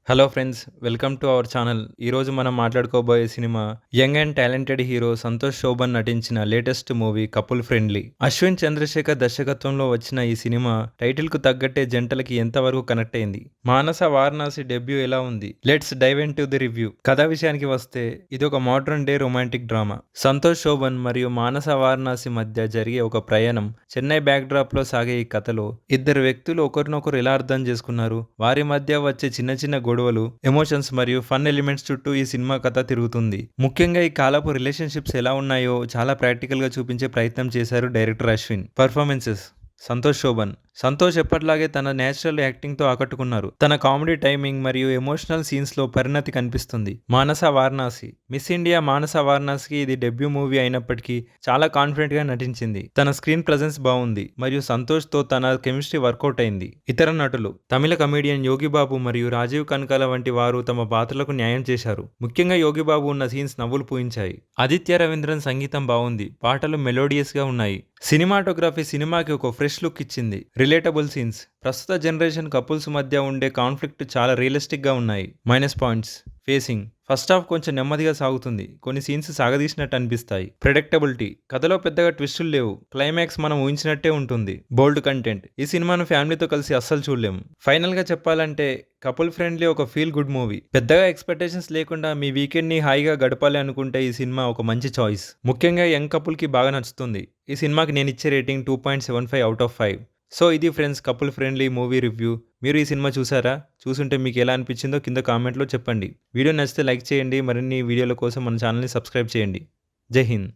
Hello friends, welcome to our channel. ఈరోజు మనం మాట్లాడుకోబోయే cinema young and talented hero Santosh Sobhan నటించిన latest movie couple friendly. Ashwin Chandrasekhar దర్శకత్వంలో వచ్చిన ఈ సినిమా టైటిల్ కు తగ్గట్టే జంటలకి ఎంతవరకు కనెక్ట్ అయింది, మానస వారణాసి డెబ్యూ ఎలా ఉంది, let's dive into the review. కథ విషయానికి వస్తే ఇది ఒక modern day romantic drama. Santosh Shobhan మరియు మానస వారణాసి మధ్య జరిగే ఒక ప్రయాణం. చెన్నై బ్యాక్ డ్రాప్ లో సాగే ఈ కథలో ఇద్దరు వ్యక్తులు ఒకరినొకరు ఎలా అర్థం చేసుకున్నారు, వారి మధ్య వచ్చే చిన్న చిన్న గొడవలు, ఎమోషన్స్ మరియు ఫన్ ఎలిమెంట్స్ చుట్టూ ఈ సినిమా కథ తిరుగుతుంది. ముఖ్యంగా ఈ కాలపు రిలేషన్షిప్స్ ఎలా ఉన్నాయో చాలా ప్రాక్టికల్ గా చూపించే ప్రయత్నం చేశారు డైరెక్టర్ అశ్విన్. పర్ఫార్మెన్సెస్: సంతోష్ శోభన్. సంతోష్ ఎప్పటిలాగే తన నేచురల్ యాక్టింగ్ తో ఆకట్టుకున్నారు. తన కామెడీ టైమింగ్ మరియు ఎమోషనల్ సీన్స్ లో పరిణతి కనిపిస్తుంది. మానస వారణాసి. మిస్ ఇండియా మానస వారణాసికి ఇది డెబ్యూ మూవీ అయినప్పటికీ చాలా కాన్ఫిడెంట్ గా నటించింది. తన స్క్రీన్ ప్రెజెన్స్ బాగుంది మరియు సంతోష్ తో తన కెమిస్ట్రీ వర్కౌట్ అయింది. ఇతర నటులు: తమిళ కమీడియన్ యోగిబాబు మరియు రాజీవ్ కనకాల వంటి వారు తమ పాత్రలకు న్యాయం చేశారు. ముఖ్యంగా యోగిబాబు ఉన్న సీన్స్ నవ్వులు పూయించాయి. ఆదిత్య రవీంద్రన్ సంగీతం బాగుంది, పాటలు మెలోడియస్ గా ఉన్నాయి. సినిమాటోగ్రఫీ సినిమాకి ఒక ఫ్రెష్ లుక్ ఇచ్చింది. రిలేటబుల్ సీన్స్: ప్రస్తుత జనరేషన్ కపుల్స్ మధ్య ఉండే కాన్ఫ్లిక్ట్ చాలా రియలిస్టిక్ గా ఉన్నాయి. Minus points: facing. First half కొంచెం నెమ్మదిగా సాగుతుంది, కొన్ని సీన్స్ సాగదీసినట్టు అనిపిస్తాయి. ప్రెడిక్టబిలిటీ: కథలో పెద్దగా ట్విస్టులు లేవు, క్లైమాక్స్ మనం ఊహించినట్టే ఉంటుంది. బోల్డ్ కంటెంట్: ఈ సినిమాను ఫ్యామిలీతో కలిసి అస్సలు చూడలేము. ఫైనల్ గా చెప్పాలంటే కపుల్ ఫ్రెండ్లీ ఒక ఫీల్ గుడ్ మూవీ. పెద్దగా ఎక్స్పెక్టేషన్స్ లేకుండా మీ వీకెండ్ ని హాయిగా గడపాలి అనుకుంటే ఈ సినిమా ఒక మంచి చాయిస్. ముఖ్యంగా యంగ్ కపుల్ కి బాగా నచ్చుతుంది. ఈ సినిమాకి నేను ఇచ్చే రేటింగ్ 2.75/5. సో ఇది friends, couple friendly movie review. మీరు ఈ సినిమా చూసారా? చూసుంటే మీకు ఎలా అనిపించిందో కింద కామెంట్లో చెప్పండి. వీడియో నచ్చితే లైక్ చేయండి. మరిన్ని వీడియోల కోసం మన ఛానల్ని సబ్స్క్రైబ్ చేయండి. జై హింద్.